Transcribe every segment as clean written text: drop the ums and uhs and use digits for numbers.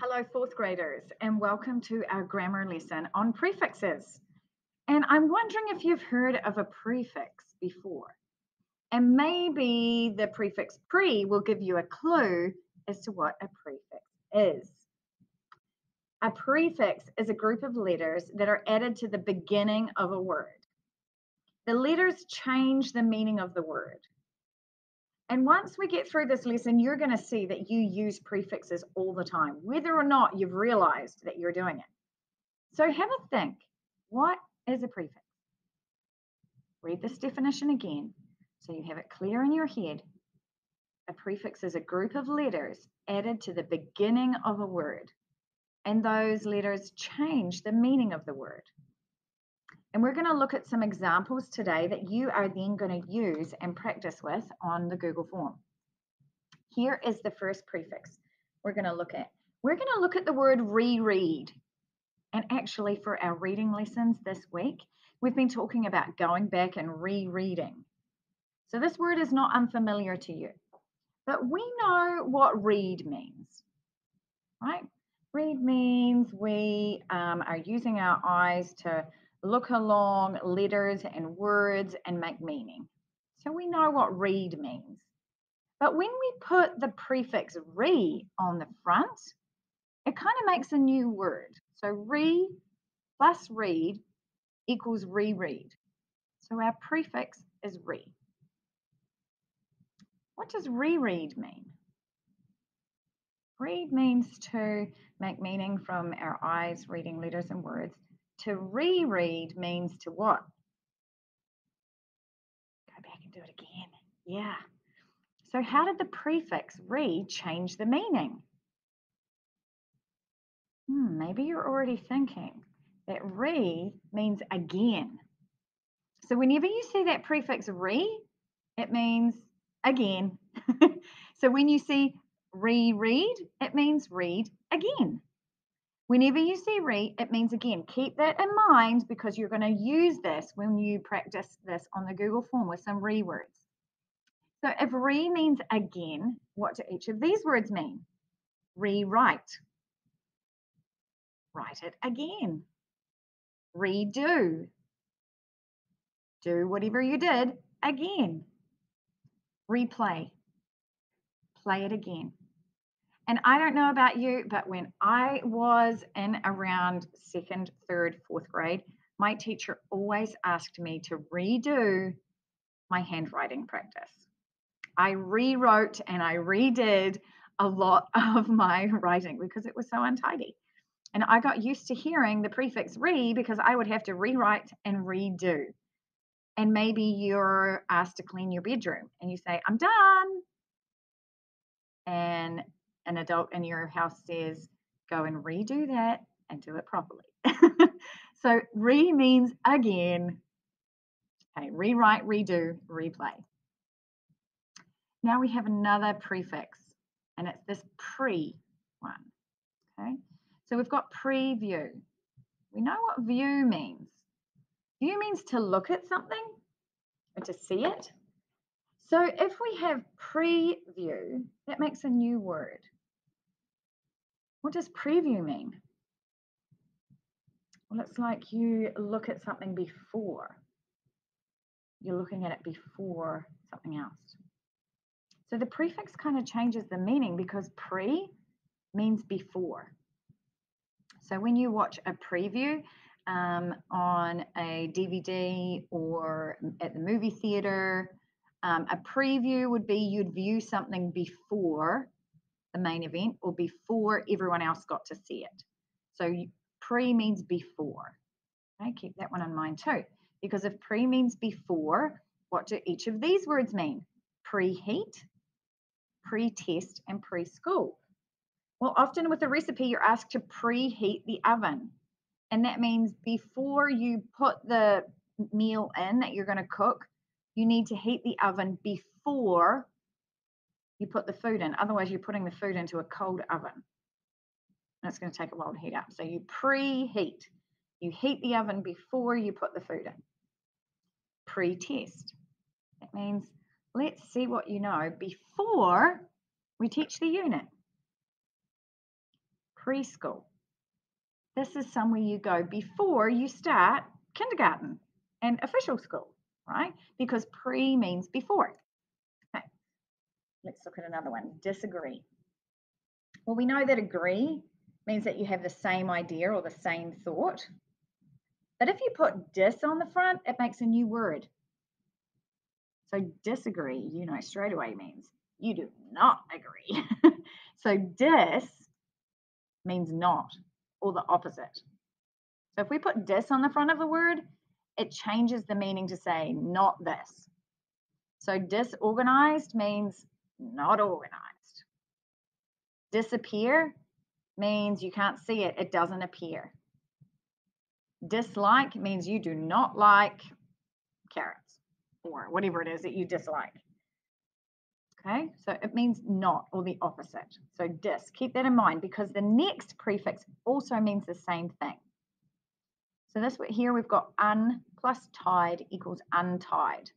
Hello, fourth graders, and welcome to our grammar lesson on prefixes. And I'm wondering if you've heard of a prefix before. And maybe the prefix pre will give you a clue as to what a prefix is. A prefix is a group of letters that are added to the beginning of a word. The letters change the meaning of the word. And once we get through this lesson, you're going to see that you use prefixes all the time, whether or not you've realized that you're doing it. So have a think. What is a prefix? Read this definition again so you have it clear in your head. A prefix is a group of letters added to the beginning of a word, and those letters change the meaning of the word. And we're going to look at some examples today that you are then going to use and practice with on the Google form. Here is the first prefix we're going to look at. We're going to look at the word reread. And actually, for our reading lessons this week, we've been talking about going back and rereading. So this word is not unfamiliar to you, but we know what read means, right? Read means we are using our eyes to look along letters and words and make meaning. So we know what read means. But when we put the prefix re on the front, it kind of makes a new word. So re plus read equals reread. So our prefix is re. What does reread mean? Read means to make meaning from our eyes reading letters and words. To reread means to what? Go back and do it again. Yeah. So how did the prefix re change the meaning? Maybe you're already thinking that re means again. So whenever you see that prefix re, it means again. So when you see reread, it means read again. Whenever you see re, it means again. Keep that in mind because you're going to use this when you practice this on the Google form with some re words. So if re means again, what do each of these words mean? Rewrite. Write it again. Redo. Do whatever you did again. Replay. Play it again. And I don't know about you, but when I was in around second, third, fourth grade, my teacher always asked me to redo my handwriting practice. I rewrote and I redid a lot of my writing because it was so untidy. And I got used to hearing the prefix re because I would have to rewrite and redo. And maybe you're asked to clean your bedroom and you say, I'm done. And an adult in your house says, go and redo that and do it properly. So re means again. Okay, rewrite, redo, replay. Now we have another prefix, and it's this pre one. Okay, so we've got preview. We know what view means. View means to look at something or to see it. So if we have preview, that makes a new word. What does preview mean? Well, it's like you look at something before. You're looking at it before something else. So the prefix kind of changes the meaning because pre means before. So when you watch a preview on a DVD or at the movie theater, a preview would be you'd view something before the main event or before everyone else got to see it. So pre means before. Okay, keep that one in mind too. Because if pre means before, what do each of these words mean? Preheat, pre-test, and preschool. Well, often with a recipe, you're asked to preheat the oven. And that means before you put the meal in that you're going to cook, you need to heat the oven before you put the food in. Otherwise, you're putting the food into a cold oven. And it's going to take a while to heat up. So you preheat. You heat the oven before you put the food in. Pre-test. That means let's see what you know before we teach the unit. preschool. This is somewhere you go before you start kindergarten and official school, right? Because pre means before. Okay, let's look at another one. Disagree. Well, we know that agree means that you have the same idea or the same thought. But if you put dis on the front, it makes a new word. So disagree, you know, straight away means you do not agree. So dis means not or the opposite. So if we put dis on the front of the word, it changes the meaning to say not this. So disorganized means not organized. Disappear means you can't see it, it doesn't appear. Dislike means you do not like carrots or whatever it is that you dislike. Okay, so it means not or the opposite. So dis, keep that in mind because the next prefix also means the same thing. So this here we've got un plus tied equals untied.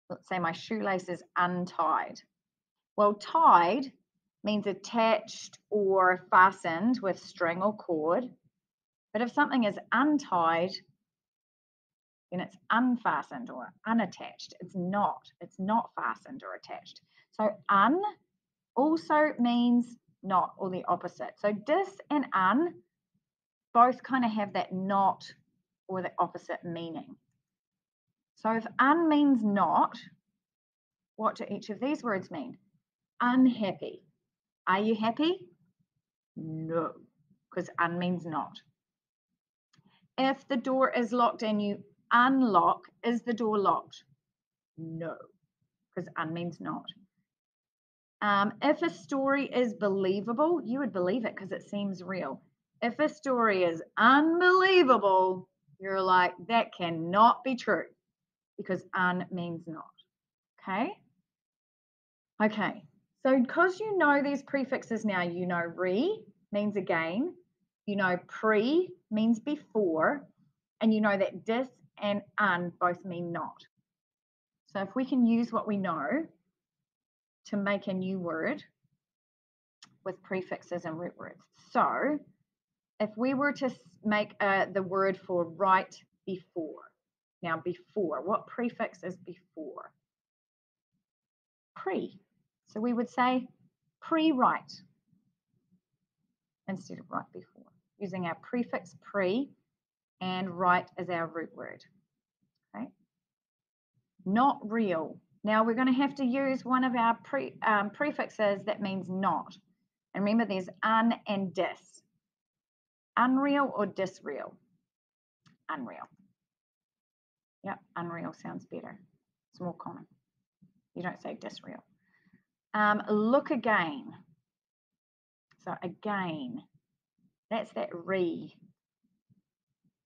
Let's say my shoelace is untied. Well, tied means attached or fastened with string or cord. But if something is untied, then it's unfastened or unattached. It's not fastened or attached. So un also means not or the opposite. So dis and un both kind of have that not or the opposite meaning. So if un means not, what do each of these words mean? Unhappy. Are you happy? No, because un means not. If the door is locked and you unlock, is the door locked? No, because un means not. If a story is believable, you would believe it because it seems real. If a story is unbelievable, you're like, that cannot be true because un means not. Okay? Okay, so because you know these prefixes now, you know re means again, you know pre means before, and you know that dis and un both mean not. So if we can use what we know to make a new word with prefixes and root words. So if we were to make the word for right before, now before, what prefix is before? Pre. So we would say pre-right instead of right before, using our prefix pre and right as our root word. Okay. Not real. Now we're going to have to use one of our prefixes that means not. And remember there's un and dis. Unreal or disreal? Unreal. Yep, unreal sounds better. It's more common. You don't say disreal. Look again. So again, that's that re.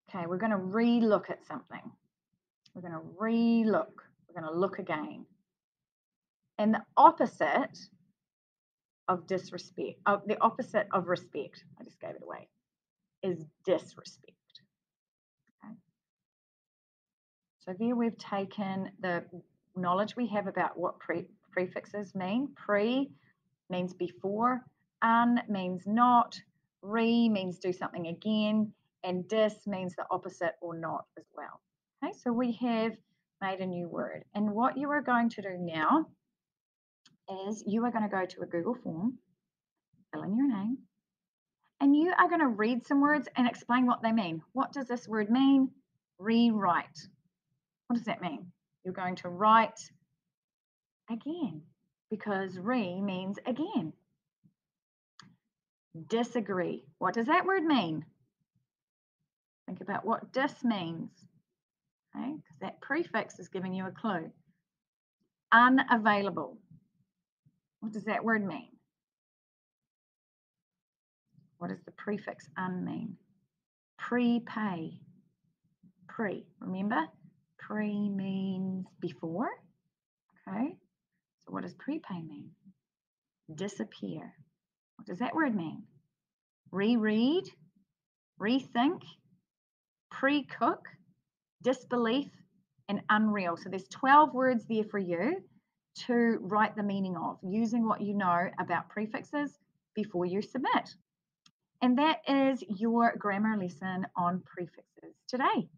Okay, we're going to re-look at something. We're going to re-look. We're going to look again. And the opposite of disrespect, the opposite of respect, I just gave it away, is disrespect. Okay. So there we've taken the knowledge we have about what prefixes mean. Pre means before, un means not, re means do something again, and dis means the opposite or not as well. Okay, so we have made a new word. And what you are going to do now is you are going to go to a Google form, fill in your name, and you are going to read some words and explain what they mean. What does this word mean? Rewrite. What does that mean? You're going to write again because re means again. Disagree. What does that word mean? Think about what dis means. Okay, because that prefix is giving you a clue. Unavailable. What does that word mean? What does the prefix un mean? Prepay. Pre, remember? Pre means before. Okay, so what does prepay mean? Disappear. What does that word mean? Reread, rethink, pre-cook, disbelief, and unreal. So there's 12 words there for you to write the meaning of using what you know about prefixes before you submit. And that is your grammar lesson on prefixes today.